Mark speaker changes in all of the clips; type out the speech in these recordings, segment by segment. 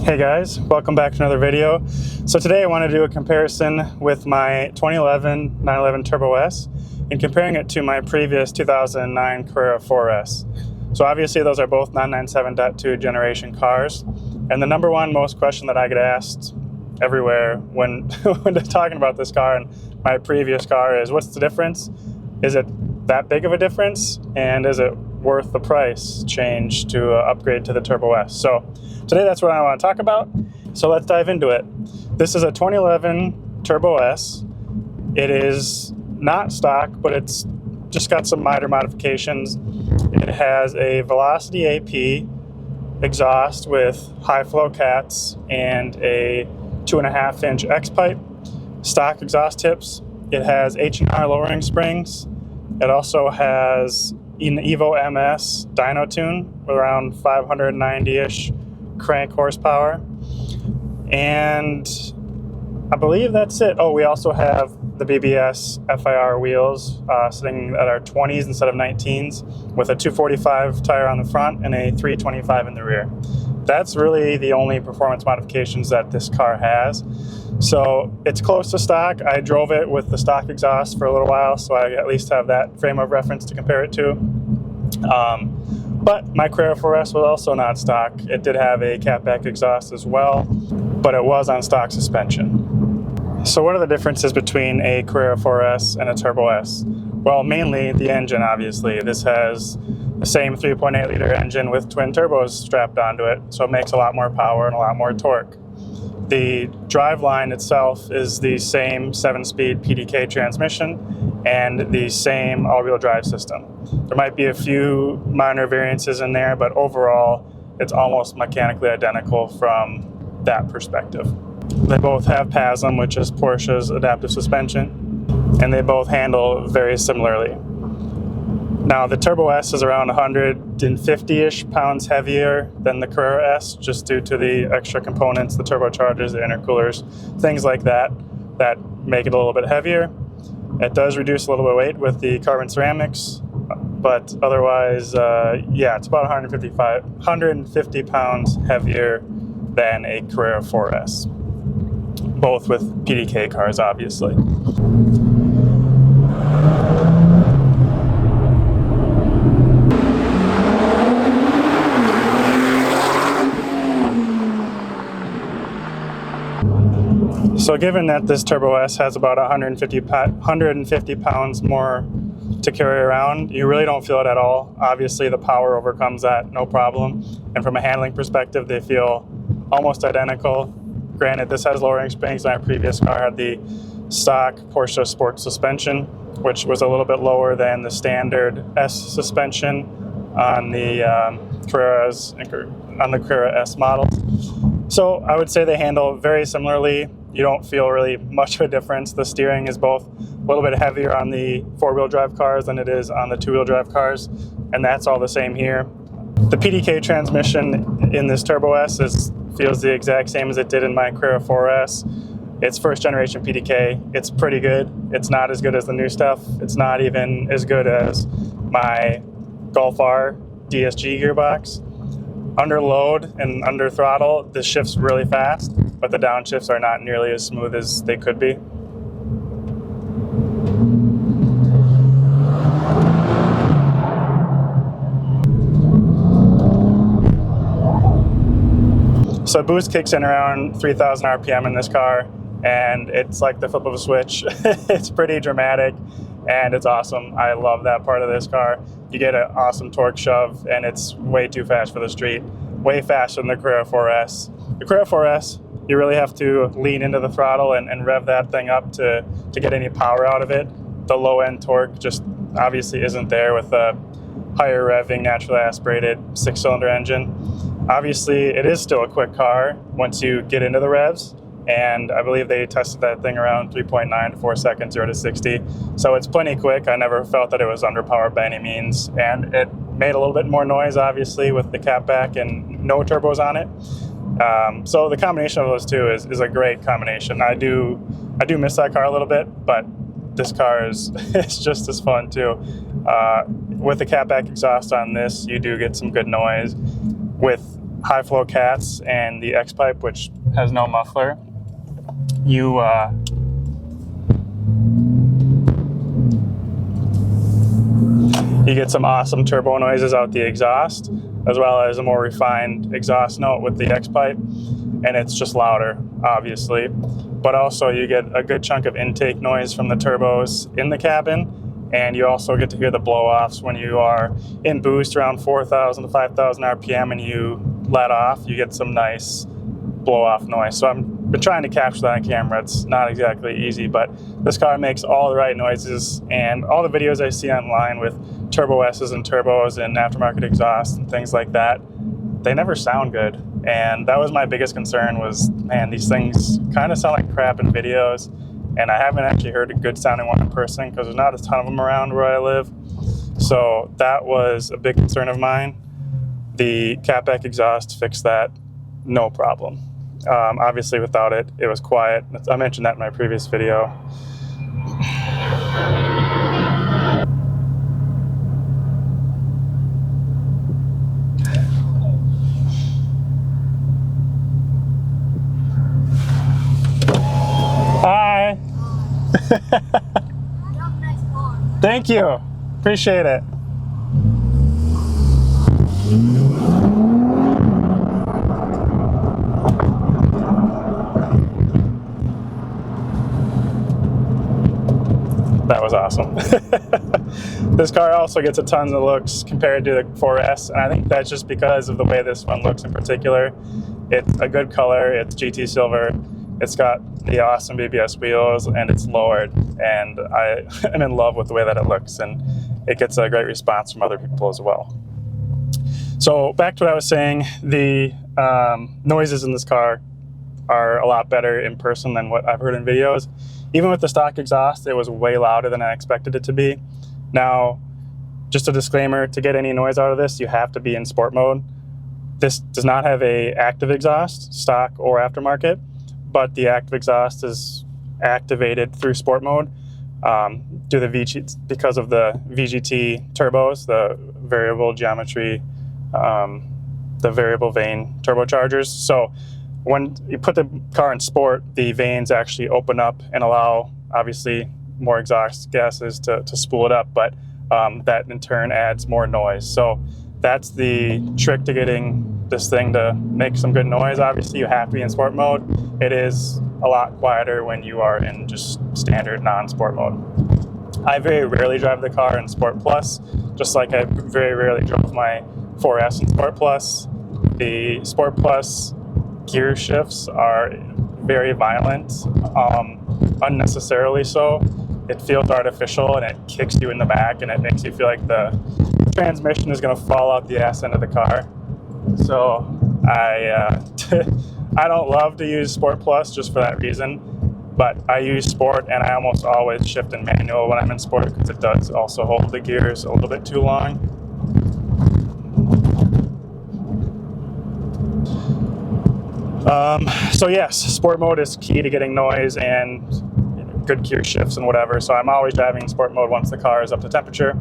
Speaker 1: Hey guys, welcome back to another video. So today I want to do a comparison with my 2011 911 Turbo S and comparing it to my previous 2009 Carrera 4S. So obviously those are both 997.2 generation cars, and the number one most question that I get asked everywhere when talking about this car and my previous car is, what's the difference? Is it that big of a difference? And is it worth the price change to upgrade to the Turbo S? So today that's what I want to talk about. So let's dive into it. This is a 2011 Turbo S. It is not stock, but it's just got some minor modifications. It has a Velocity AP exhaust with high flow cats and a 2.5-inch X-pipe, stock exhaust tips. It has H&R lowering springs. It also has an Evo MS dyno tune with around 590-ish crank horsepower. And I believe that's it. Oh, we also have the BBS FIR wheels sitting at our 20s instead of 19s with a 245 tire on the front and a 325 in the rear. That's really the only performance modifications that this car has. So it's close to stock. I drove it with the stock exhaust for a little while, so I at least have that frame of reference to compare it to. But my Carrera 4S was also not stock. It did have a catback exhaust as well, but it was on stock suspension. So what are the differences between a Carrera 4S and a Turbo S? Well, mainly the engine, obviously. This has the same 3.8 liter engine with twin turbos strapped onto it, so it makes a lot more power and a lot more torque. The driveline itself is the same 7-speed PDK transmission and the same all-wheel drive system. There might be a few minor variances in there, but overall it's almost mechanically identical from that perspective. They both have PASM, which is Porsche's adaptive suspension, and they both handle very similarly. Now the Turbo S is around 150-ish pounds heavier than the Carrera S, just due to the extra components, the turbochargers, the intercoolers, things like that make it a little bit heavier. It does reduce a little bit of weight with the carbon ceramics, but otherwise, yeah, it's about 150 pounds heavier than a Carrera 4S, both with PDK cars, obviously. So given that this Turbo S has about 150 pounds more to carry around, you really don't feel it at all. Obviously the power overcomes that, no problem. And from a handling perspective, they feel almost identical. Granted, this has lowering springs. My previous car had the stock Porsche Sport suspension, which was a little bit lower than the standard S suspension on the Carrera S models. So I would say they handle very similarly. You don't feel really much of a difference. The steering is both a little bit heavier on the four-wheel drive cars than it is on the two-wheel drive cars, and that's all the same here. The PDK transmission in this Turbo S feels the exact same as it did in my Carrera 4S. It's first generation PDK. It's pretty good. It's not as good as the new stuff. It's not even as good as my Golf R DSG gearbox. Under load and under throttle, this shifts really fast, but the downshifts are not nearly as smooth as they could be. So boost kicks in around 3,000 RPM in this car, and it's like the flip of a switch. It's pretty dramatic, and it's awesome. I love that part of this car. You get an awesome torque shove, and it's way too fast for the street. Way faster than the Carrera 4S. The Carrera 4S, you really have to lean into the throttle and rev that thing up to get any power out of it. The low-end torque just obviously isn't there with the higher revving, naturally aspirated 6-cylinder engine. Obviously, it is still a quick car once you get into the revs, and I believe they tested that thing around 3.9 to 4 seconds, 0 to 60. So it's plenty quick. I never felt that it was underpowered by any means, and it made a little bit more noise, obviously, with the catback and no turbos on it. So the combination of those two is a great combination. I do miss that car a little bit, but this car is just as fun too. With the catback exhaust on this, you do get some good noise. With high flow cats and the X pipe, which has no muffler, you get some awesome turbo noises out the exhaust, as well as a more refined exhaust note with the X pipe, and it's just louder, obviously. But also you get a good chunk of intake noise from the turbos in the cabin, and you also get to hear the blow-offs when you are in boost around 4,000 to 5,000 RPM and you let off. You get some nice blow-off noise. So I've been trying to capture that on camera. It's not exactly easy, but this car makes all the right noises, and all the videos I see online with Turbo S's and turbos and aftermarket exhaust and things like that, they never sound good. And that was my biggest concern was, man, these things kind of sound like crap in videos. And I haven't actually heard a good sounding one in person because there's not a ton of them around where I live. So that was a big concern of mine. The catback exhaust fixed that, no problem. Obviously without it, it was quiet. I mentioned that in my previous video. Hi. Thank you. Appreciate it. That was awesome. This car also gets a ton of looks compared to the 4S, and I think that's just because of the way this one looks in particular. It's a good color, it's GT silver, it's got the awesome BBS wheels, and it's lowered, and I am in love with the way that it looks, and it gets a great response from other people as well. So back to what I was saying, the noises in this car are a lot better in person than what I've heard in videos. Even with the stock exhaust, it was way louder than I expected it to be. Now, just a disclaimer, to get any noise out of this, you have to be in sport mode. This does not have a active exhaust, stock or aftermarket, but the active exhaust is activated through sport mode because of the VGT turbos, the variable geometry, the variable vane turbochargers. So when you put the car in sport, the vanes actually open up and allow, obviously, more exhaust gases to spool it up, but that in turn adds more noise. So that's the trick to getting this thing to make some good noise. Obviously, you have to be in sport mode. It is a lot quieter when you are in just standard non-sport mode. I very rarely drive the car in Sport Plus, just like I very rarely drove my 4S in Sport Plus. The Sport Plus gear shifts are very violent, unnecessarily so. It feels artificial and it kicks you in the back and it makes you feel like the transmission is going to fall out the ass end of the car. So I don't love to use Sport Plus just for that reason, but I use Sport and I almost always shift in manual when I'm in Sport because it does also hold the gears a little bit too long. So yes, sport mode is key to getting noise and good gear shifts and whatever. So I'm always driving in sport mode once the car is up to temperature.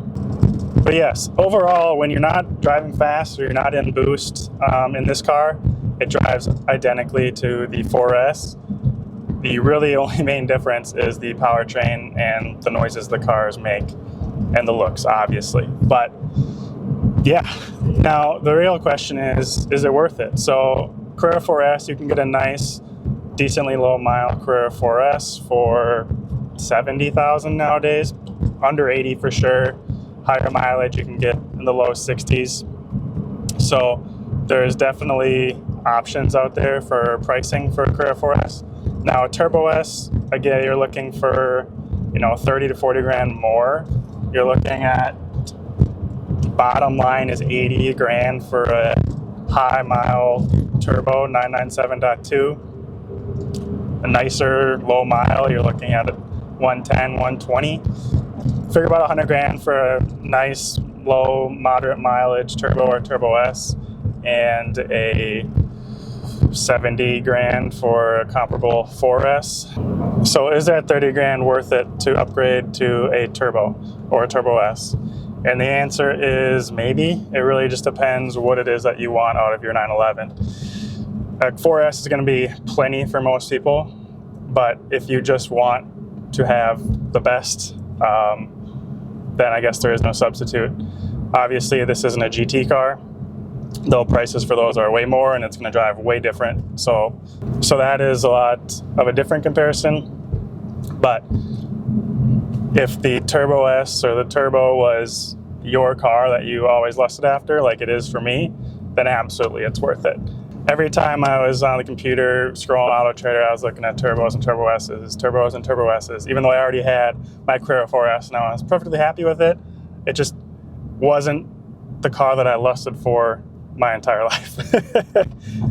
Speaker 1: But yes, overall, when you're not driving fast or you're not in boost in this car, it drives identically to the 4S. The really only main difference is the powertrain and the noises the cars make and the looks, obviously. But yeah, now the real question is it worth it? So Carrera 4S, you can get a nice, decently low mile Carrera 4S for 70,000 nowadays, under 80 for sure. Higher mileage, you can get in the low 60s. So there's definitely options out there for pricing for Carrera 4S. Now a Turbo S, again, you're looking for 30 to 40 grand more. You're looking at, bottom line is 80 grand for a high mile turbo 997.2. A nicer low mile, you're looking at 110, 120. Figure about 100 grand for a nice low moderate mileage turbo or Turbo S, and a 70 grand for a comparable 4S. So is that 30 grand worth it to upgrade to a turbo or a Turbo S? And the answer is maybe. It really just depends what it is that you want out of your 911. A 4S is going to be plenty for most people, but if you just want to have the best, then I guess there is no substitute. Obviously, this isn't a GT car, though prices for those are way more and it's going to drive way different. So that is a lot of a different comparison. But if the Turbo S or the Turbo was your car that you always lusted after, like it is for me, then absolutely it's worth it. Every time I was on the computer scrolling Auto Trader, I was looking at turbos and Turbo S's, turbos and Turbo S's, even though I already had my Carrera 4S and I was perfectly happy with it. It just wasn't the car that I lusted for my entire life.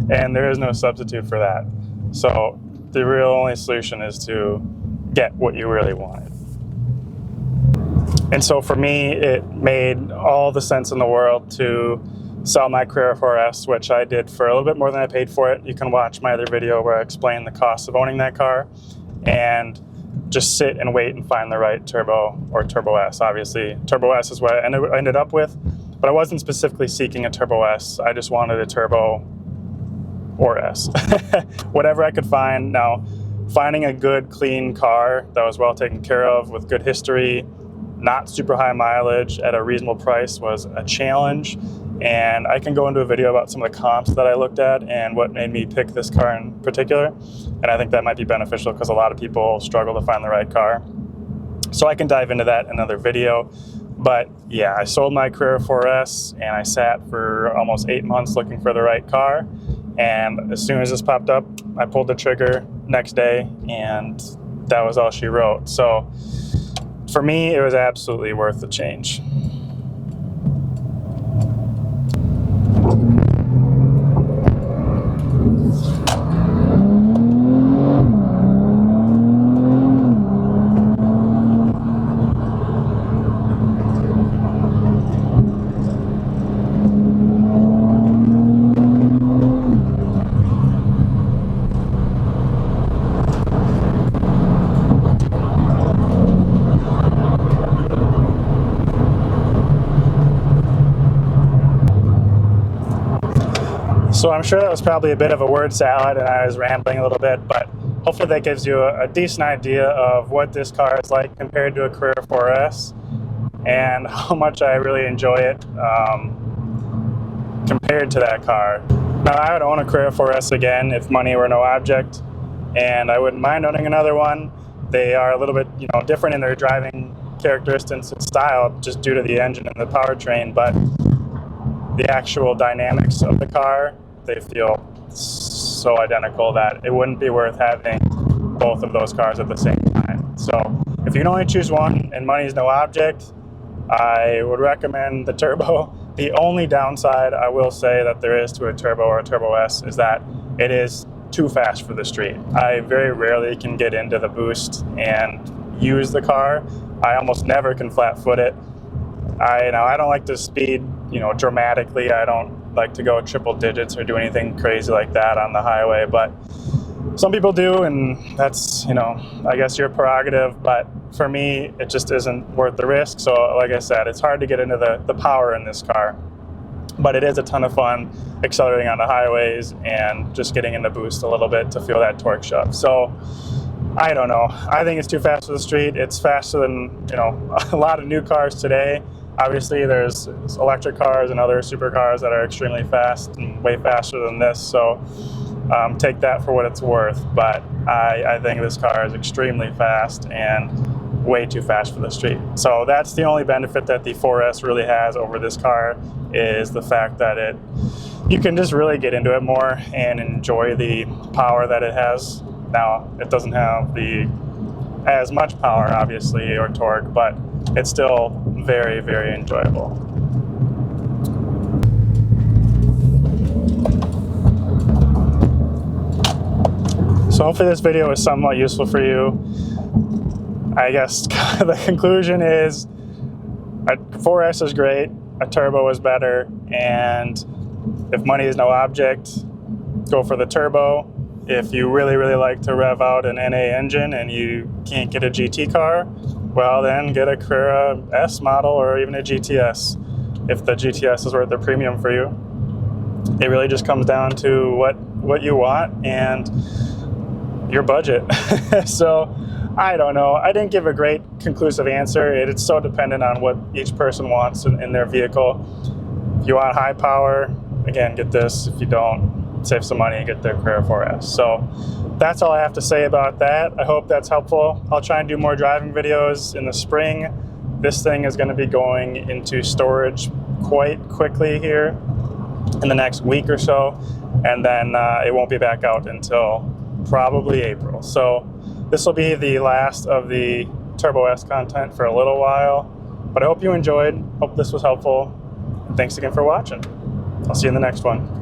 Speaker 1: And there is no substitute for that. So the real only solution is to get what you really wanted. And so for me, it made all the sense in the world to sell my Carrera 4S, which I did for a little bit more than I paid for it. You can watch my other video where I explain the cost of owning that car, and just sit and wait and find the right Turbo or Turbo S. Obviously, Turbo S is what I ended up with, but I wasn't specifically seeking a Turbo S. I just wanted a Turbo or S. Whatever I could find. Now, finding a good, clean car that was well taken care of with good history, not super high mileage at a reasonable price was a challenge. And I can go into a video about some of the comps that I looked at and what made me pick this car in particular. And I think that might be beneficial because a lot of people struggle to find the right car. So I can dive into that in another video. But yeah, I sold my Carrera 4S and I sat for almost 8 months looking for the right car. And as soon as this popped up, I pulled the trigger next day, and that was all she wrote. So for me, it was absolutely worth the change. So I'm sure that was probably a bit of a word salad and I was rambling a little bit, but hopefully that gives you a decent idea of what this car is like compared to a Carrera 4S and how much I really enjoy it compared to that car. Now, I would own a Carrera 4S again if money were no object, and I wouldn't mind owning another one. They are a little bit, different in their driving characteristics and style just due to the engine and the powertrain, but the actual dynamics of the car, they feel so identical that it wouldn't be worth having both of those cars at the same time. So if you can only choose one and money is no object, I would recommend the Turbo. The only downside I will say that there is to a Turbo or a Turbo S is that it is too fast for the street. I very rarely can get into the boost and use the car. I almost never can flat foot it. I don't like to speed, dramatically. I don't like to go triple digits or do anything crazy like that on the highway, but some people do, and that's, I guess your prerogative, but for me, it just isn't worth the risk. So like I said, it's hard to get into the power in this car, but it is a ton of fun accelerating on the highways and just getting in the boost a little bit to feel that torque shove. So I don't know. I think it's too fast for the street. It's faster than, a lot of new cars today. Obviously, there's electric cars and other supercars that are extremely fast and way faster than this, so take that for what it's worth. But I think this car is extremely fast and way too fast for the street. So that's the only benefit that the 4S really has over this car, is the fact that you can just really get into it more and enjoy the power that it has. Now, it doesn't have as much power, obviously, or torque, but it's still very, very enjoyable. So hopefully this video was somewhat useful for you. I guess the conclusion is a 4S is great, a Turbo is better, and if money is no object, go for the Turbo. If you really, really like to rev out an NA engine and you can't get a GT car, well, then get a Carrera S model or even a GTS if the GTS is worth the premium for you. It really just comes down to what you want and your budget. So I don't know. I didn't give a great conclusive answer. It's so dependent on what each person wants in their vehicle. If you want high power, again, get this. If you don't, save some money and get the Carrera 4S. So that's all I have to say about that. I hope that's helpful. I'll try and do more driving videos in the spring. This thing is going to be going into storage quite quickly here in the next week or so, and then it won't be back out until probably April. So this will be the last of the Turbo S content for a little while, but I hope you enjoyed. Hope this was helpful, and thanks again for watching. I'll see you in the next one.